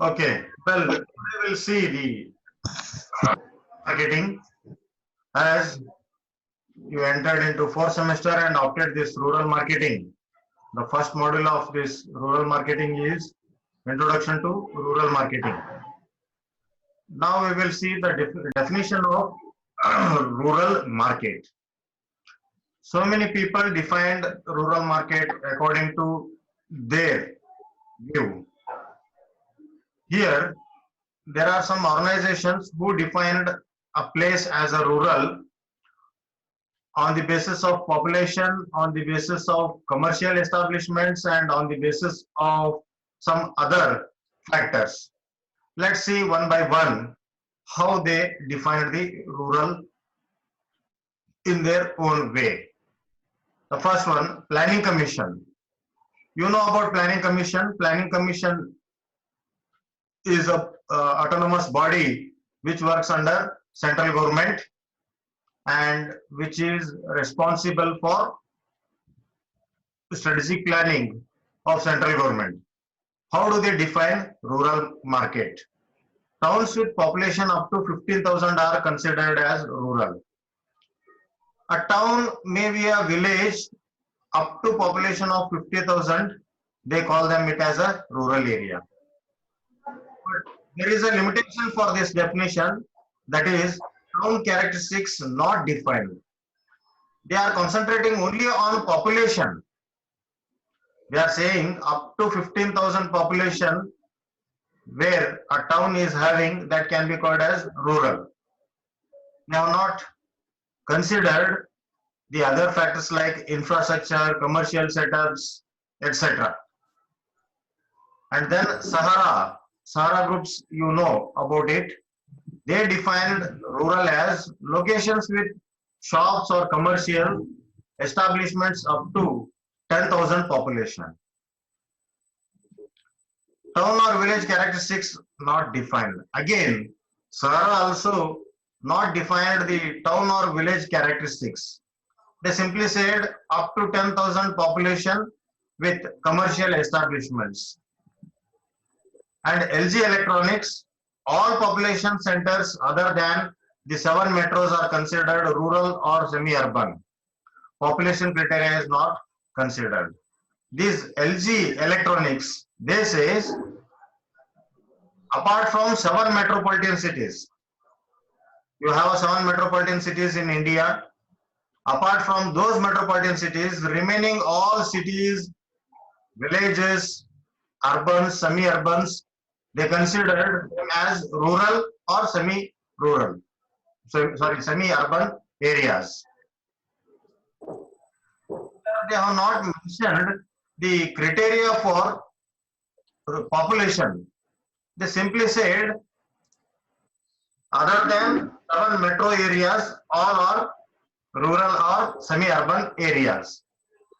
Okay, well, today we'll see the marketing as you entered into fourth semester and opted this rural marketing. The first module of this rural marketing is Introduction to Rural Marketing. Now we will see the definition of rural market. So many people defined rural market according to their view. Here, there are some organizations who defined a place as a rural on the basis of population, on the basis of commercial establishments, and on the basis of some other factors. Let's see one by one how they defined the rural in their own way. The first one, Planning Commission. You know about Planning Commission. Planning Commission is a autonomous body which works under central government and which is responsible for strategic planning of central government. How do they define rural market? Towns with population up to 15,000 are considered as rural. A town may be a village up to population of 50,000. They call them it as a rural area. But there is a limitation for this definition, that is town characteristics not defined. They are concentrating only on population. They are saying up to 15,000 population where a town is having, that can be called as rural. They have not considered the other factors like infrastructure, commercial setups, etc. And then Sahara groups, you know about it. They defined rural as locations with shops or commercial establishments up to 10,000 population. Town or village characteristics not defined. Again, Sahara also not defined the town or village characteristics. They simply said up to 10,000 population with commercial establishments. And LG Electronics, all population centers other than the 7 metros are considered rural or semi-urban. Population criteria is not considered. This LG Electronics, they says, apart from 7 metropolitan cities, you have 7 metropolitan cities in India. Apart from those metropolitan cities, remaining all cities, villages, urban, semi-urbans, they considered them as rural or semi-rural. So, sorry, semi-urban areas. They have not mentioned the criteria for population. They simply said, other than 7 metro areas, all are rural or semi-urban areas.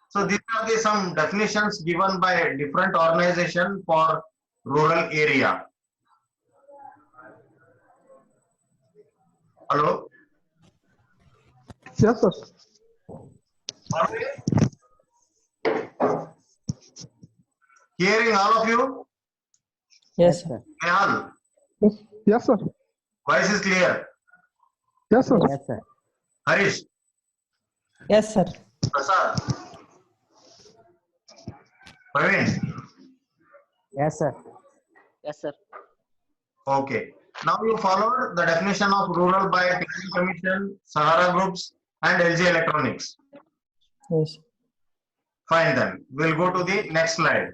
So these are the some definitions given by different organizations for rural area. Hello? Yes, sir. Hearing all of you? Yes, sir. Nehal, Yes, sir. voice is clear. Yes, sir. Yes, sir. Harish, Yes, sir. Prasad, Praveen. Yes, sir. Yes, sir. Okay. Now you followed the definition of rural by Planning Commission, Sahara Groups, and LG Electronics. Yes. Fine then. We'll go to the next slide.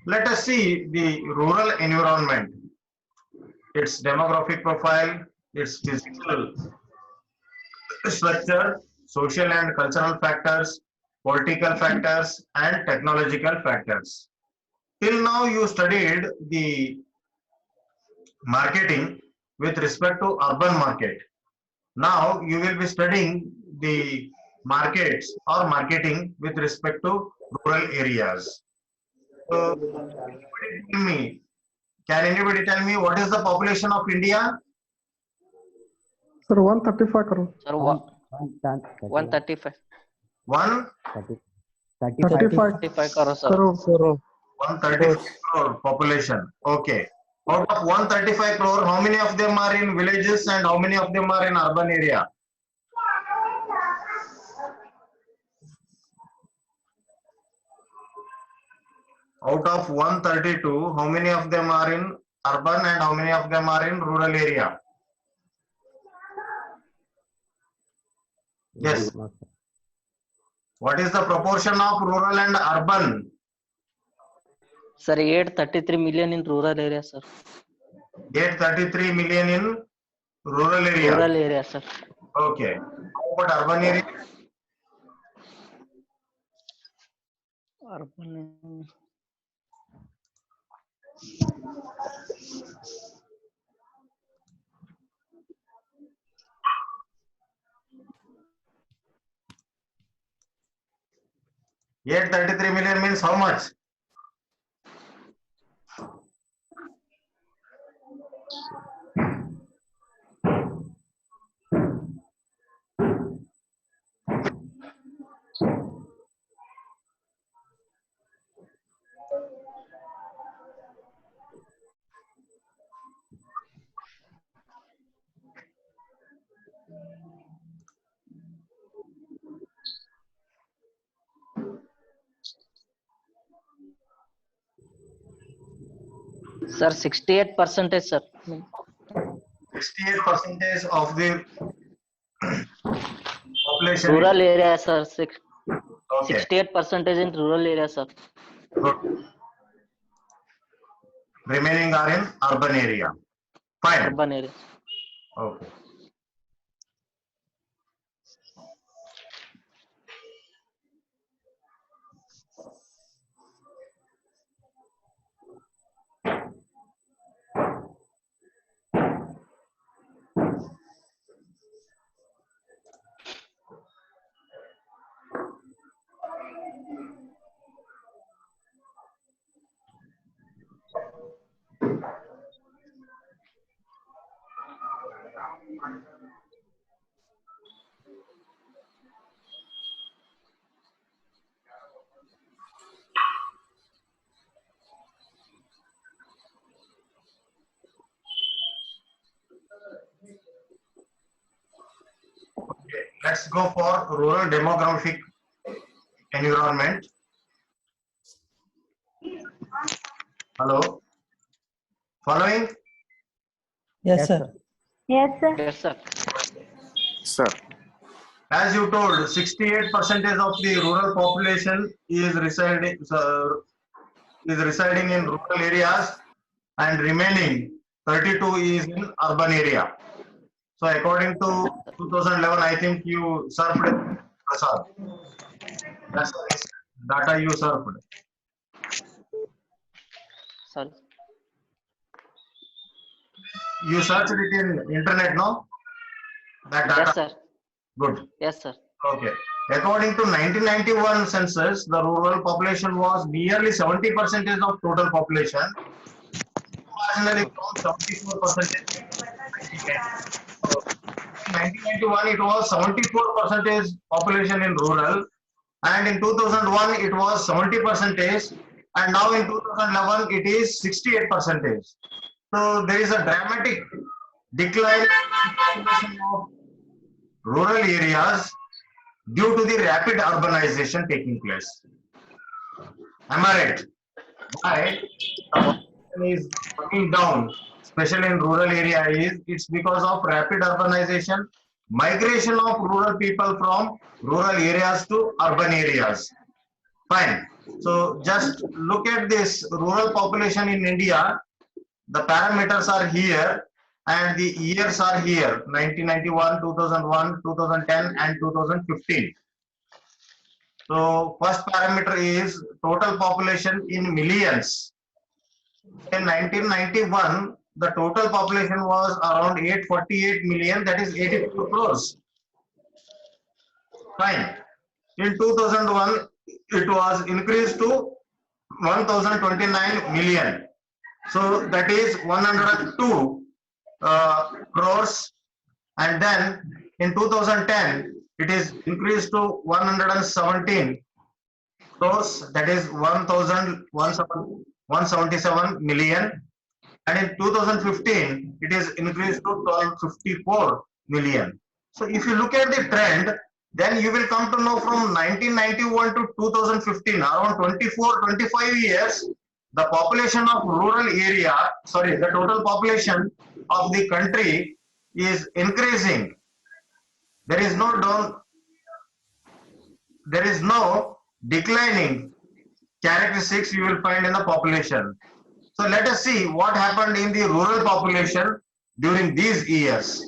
Let us see the rural environment, its demographic profile, its physical structure, social and cultural factors, political factors, and technological factors. Till now, you studied the marketing with respect to urban market. Now, you will be studying the markets or marketing with respect to rural areas. So, can anybody tell me what is the population of India? Sir, 135 crore. Sir, 135. One 35 35 crore, sir. crore. 135 crore population. Okay. Out of 135 crore, how many of them are in villages and how many of them are in urban area? Out of 132, how many of them are in urban and how many of them are in rural area? Yes. What is the proportion of rural and urban? Sir, 833 million in rural area, sir. 833 million in rural area. Rural area, sir. Okay. How about urban area? Urban. 833 million means how much? Sir, 68%, sir. 68% of the population. Rural area, sir. Okay. 68% in rural area, sir. Good. Remaining are in urban area. Fine. Urban area. Okay. Okay, let's go for rural demographic environment. Hello? Following? Yes, sir. Yes, sir. Yes, sir. Sir, As you told, 68% of the rural population is residing in rural areas and remaining 32 is in urban area. So according to 2011, I think you surfed Prasad. That's the data you surfed. Sorry. You searched it in internet, no? That data. Yes, sir. Good. Yes, sir. Okay. According to 1991 census, the rural population was nearly 70% of total population. Marginally from 74%. So, in 1991, it was 74% population in rural, and in 2001 it was 70%, and now in 2011 it is 68%. So there is a dramatic decline in population of rural areas due to the rapid urbanization taking place. Am I right? Why the population is coming down, especially in rural area, is it's because of rapid urbanization, migration of rural people from rural areas to urban areas. Fine. So just look at this rural population in India. The parameters are here and the years are here: 1991, 2001, 2010 and 2015. So first parameter is total population in millions. In 1991, the total population was around 848 million, that is 84 crores. Fine. In 2001, it was increased to 1029 million. So that is 102 crores. And then in 2010, it is increased to 117 crores, that is 1,177 million. And in 2015, it is increased to 1254 million. So if you look at the trend, then you will come to know from 1991 to 2015, around 25 years, the population of rural area, sorry, the total population of the country is increasing. There is no declining characteristics you will find in the population. So let us see what happened in the rural population during these years.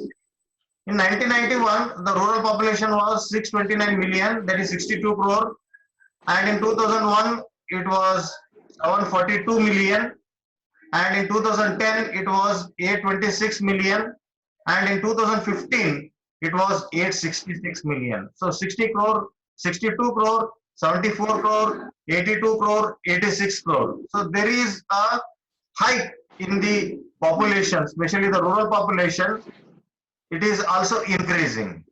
In 1991, the rural population was 629 million, that is 62 crore. And in 2001, it was 742 million. And in 2010, it was 826 million. And in 2015, it was 866 million. So 60 crore, 62 crore, 74 crore, 82 crore, 86 crore. So there is a hike in the population, especially the rural population. It is also increasing.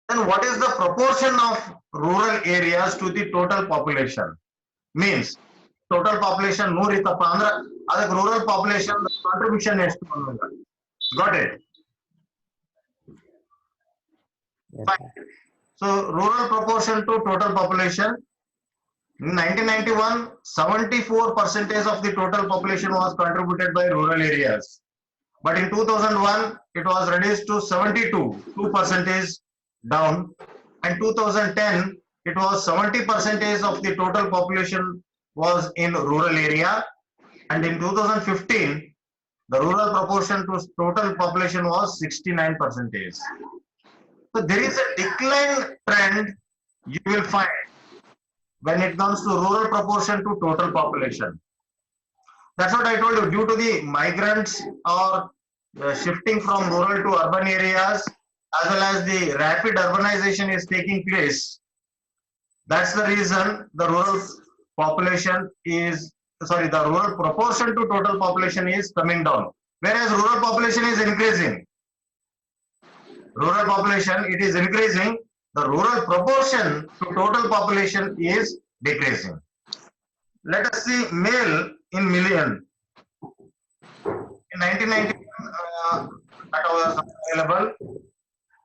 Then what is the proportion of rural areas to the total population? Means total population 100 ಇತ್ತಪ್ಪ ಅಂದ್ರೆ ಅದಕ್ಕೆ rural population contribution ಎಷ್ಟು ಅನ್ನೋದು. Got it? Yes, Fine. So rural proportion to total population. In 1991, 74% of the total population was contributed by rural areas. But in 2001, it was reduced to 2% down. And 2010, it was 70% of the total population was in rural area. And in 2015, the rural proportion to total population was 69%. So there is a decline trend you will find when it comes to rural proportion to total population. That's what I told you, due to the migrants or shifting from rural to urban areas, as well as the rapid urbanization is taking place. That's the reason the rural proportion to total population is coming down. Whereas rural population is increasing. Rural population, it is increasing. The rural proportion to total population is decreasing. Let us see male in million. In 1991, data was available.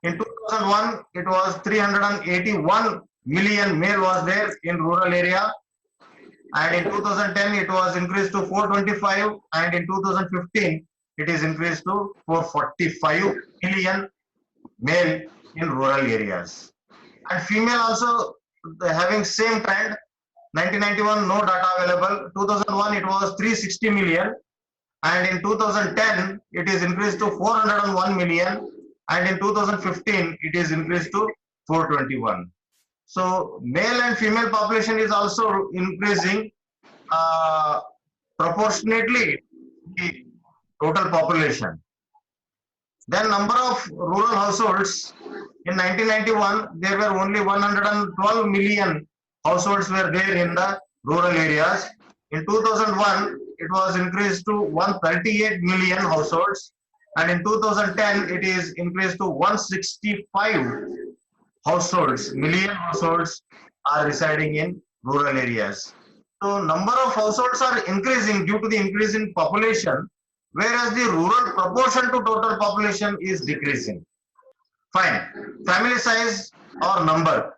In 2001, it was 381 million male was there in rural area. And in 2010, it was increased to 425. And in 2015, it is increased to 445 million male in rural areas. And female also having same trend. 1991, no data available. 2001, it was 360 million. And in 2010, it is increased to 401 million. And in 2015, it is increased to 421. So male and female population is also increasing proportionately the total population. Then number of rural households in 1991, there were only 112 million households were there in the rural areas. In 2001, it was increased to 138 million households. And in 2010, it is increased to 165 million households are residing in rural areas. So number of households are increasing due to the increase in population, whereas the rural proportion to total population is decreasing. Fine. Family size or number.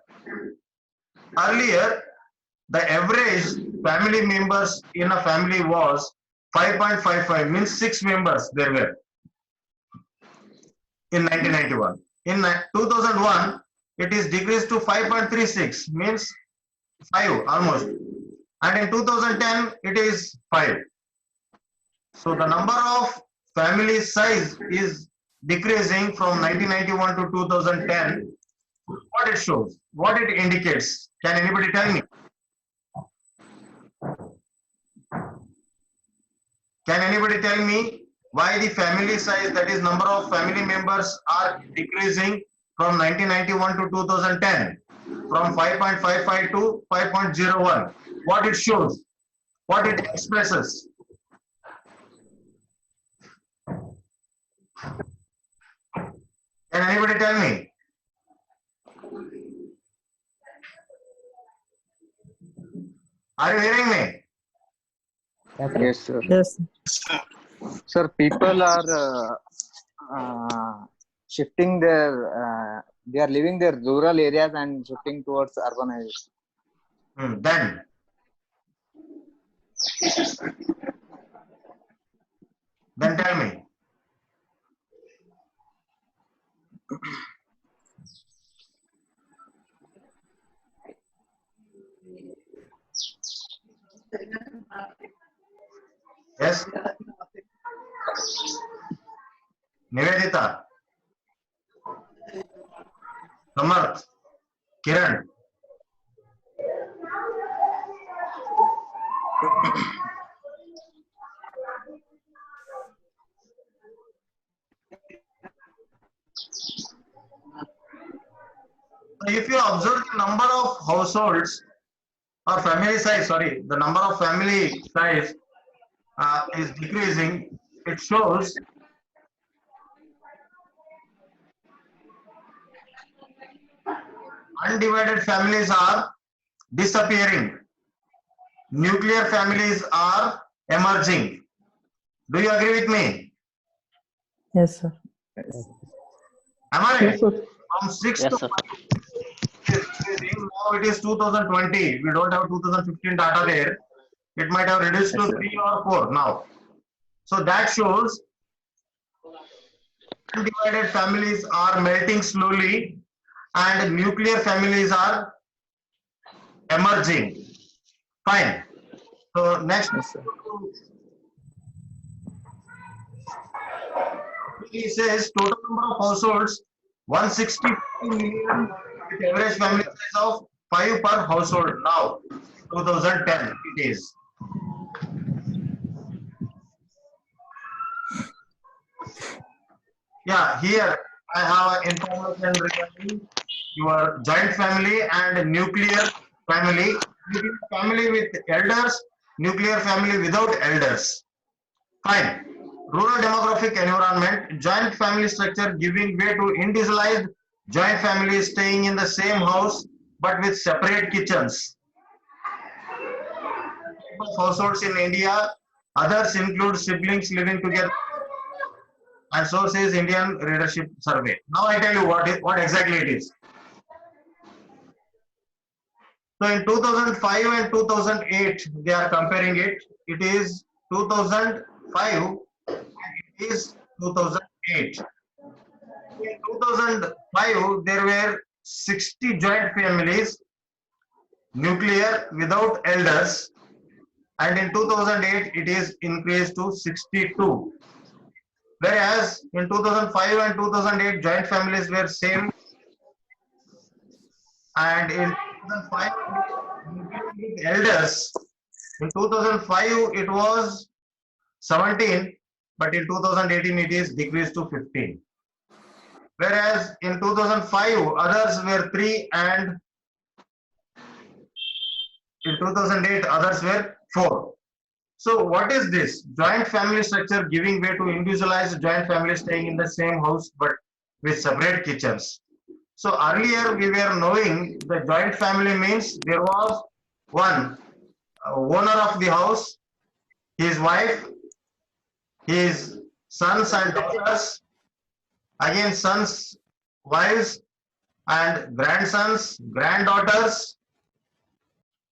Earlier, the average family members in a family was 5.55, means 6 members there were in 1991. In 2001, it is decreased to 5.36, means 5 almost. And in 2010, it is 5. So the number of family size is decreasing from 1991 to 2010. What it shows, what it indicates, can anybody tell me? Can anybody tell me why the family size, that is number of family members, are decreasing from 1991 to 2010, from 5.55 to 5.01? What it shows, what it expresses? Can anybody tell me? Are you hearing me? Yes, sir. Yes, sir. Yes. Sir, people are shifting their, they are leaving their rural areas and shifting towards urbanization. Then tell me. Yes. Nivedita. Samarth. Kiran. If you observe the number of households or family size, sorry, the number of family size is decreasing, it shows undivided families are disappearing. Nuclear families are emerging. Do you agree with me? Yes, sir. Am I right? Yes, sir. From 6 Yes, to sir. 5 it is decreasing. Now it is 2020. We don't have 2015 data there. It might have reduced to Yes, sir. 3 or 4 now. So that shows undivided families are melting slowly and nuclear families are emerging. Fine. So next, Yes, sir. he says total number of households 160 million with average family size of 5 per household now. 2010 it is. Yeah, here I have information regarding your joint family and nuclear family. Nuclear family with elders, nuclear family without elders. Fine. Rural demographic environment, joint family structure giving way to individualized joint families staying in the same house but with separate kitchens. Households in India, others include siblings living together, and so says Indian Readership Survey. Now I tell you what exactly it is. So in 2005 and 2008, they are comparing it. It is 2005 and it is 2008. In 2005, there were 60 joint families, nuclear without elders, and in 2008, it is increased to 62. Whereas in 2005 and 2008, joint families were same, and in 2005, with elders, in 2005 it was 17, but in 2018 it is decreased to 15. Whereas in 2005 others were 3 and in 2008 others were 4. So what is this? Joint family structure giving way to individualized joint family staying in the same house but with separate kitchens. So earlier we were knowing the joint family means there was one owner of the house, his wife, his sons and daughters, again sons, wives and grandsons, granddaughters.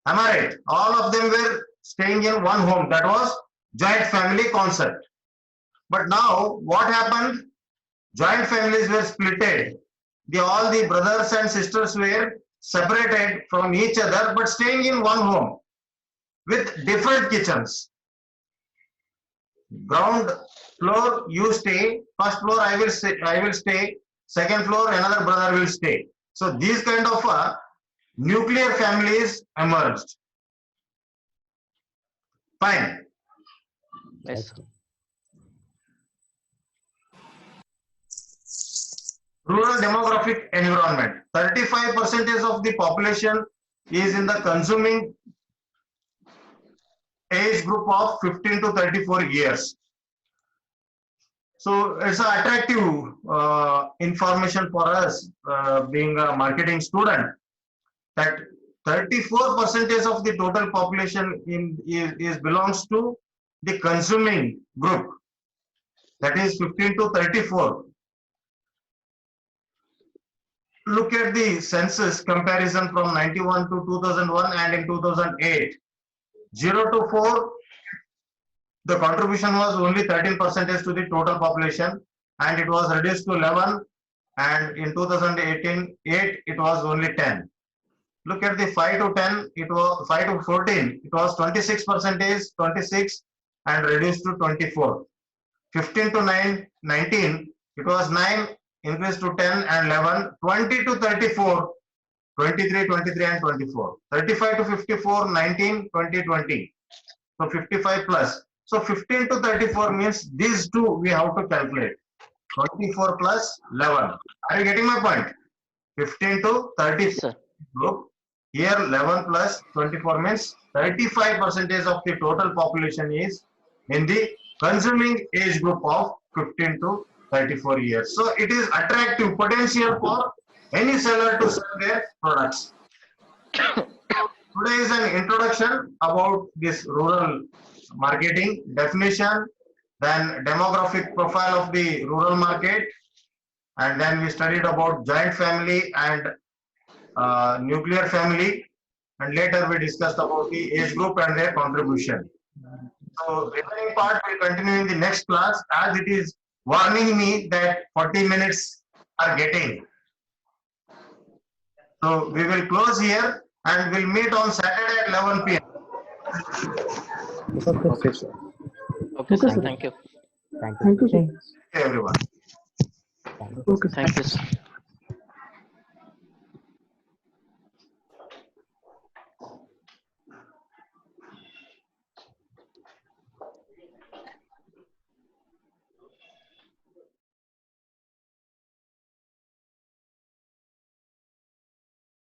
Am I right? All of them were staying in one home. That was joint family concept. But now what happened? Joint families were splitted. All the brothers and sisters were separated from each other but staying in one home with different kitchens. Ground floor you stay, first floor I will stay, second floor another brother will stay. So these kind of nuclear families emerged. Fine. Yes, sir. Rural demographic environment. 35% of the population is in the consuming age group of 15 to 34 years. So it's an attractive information for us being a marketing student that 34% of the total population is belongs to the consuming group. That is 15 to 34. Look at the census comparison from 91 to 2001 and in 2008. 0 to 4, the contribution was only 13% to the total population, and it was reduced to 11, and in 2018 it was only 10. Look at the 5 to 10, it was 5 to 14, it was 26%, 26, and reduced to 24. 15 to 19, it was 9, increased to 10 and 11. 20 to 34, 23, 23 and 24. 35 to 54, 19, 20, 20. So 55 plus. So 15 to 34 means these two we have to calculate. 24 plus 11. Are you getting my point? 15 to 34 Sir. group. Here 11 plus 24 means 35% of the total population is in the consuming age group of 15 to 34 years. So it is attractive potential for any seller to sell their products. Today is an introduction about this rural marketing definition, then demographic profile of the rural market, and then we studied about joint family and nuclear family, and later we discussed about the age group and their contribution. So remaining part will continue in the next class, as it is warning me that 40 minutes are getting. So we will close here and we'll meet on Saturday at 11 p.m. Okay, sir. Okay, sir. sir. Thank you. Thank you. Thank you, sir. everyone. Okay, sir. Thank you, sir.